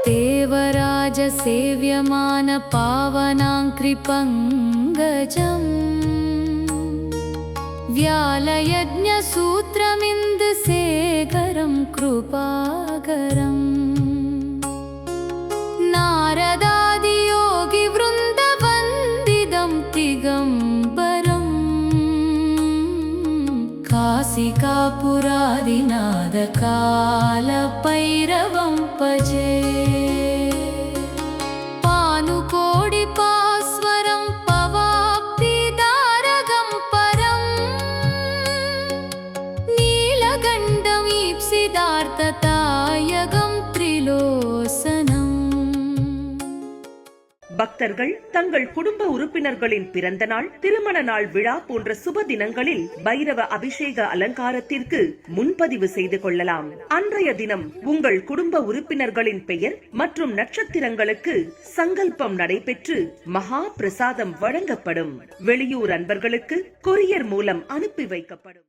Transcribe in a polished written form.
देवराज सेव्यमान पावनाङ्कृपङ्गजम् व्यालयज्ञसूत्रमिन्दुसेकरं कृपाकरम् नारदादियोगिवृन्दवन्दितं दिगम्बरम् काशिकापुरादिनादकालभैरवं भजे पानुकोटिपास्वरं पवाब्धिदारकं परम् नीलकण्ठमीप्सितार्थदायकं त्रिलोचनम्. பக்தர்கள் தங்கள் குடும்ப உறுப்பினர்களின் பிறந்த நாள், திருமண நாள் விழா போன்ற சுப தினங்களில் பைரவ அபிஷேக அலங்காரத்திற்கு முன்பதிவு செய்து கொள்ளலாம். அன்றைய தினம் உங்கள் குடும்ப உறுப்பினர்களின் பெயர் மற்றும் நட்சத்திரங்களுக்கு சங்கல்பம் நடைபெற்று மகா பிரசாதம் வழங்கப்படும். வெளியூர் அன்பர்களுக்கு கொரியர் மூலம் அனுப்பி வைக்கப்படும்.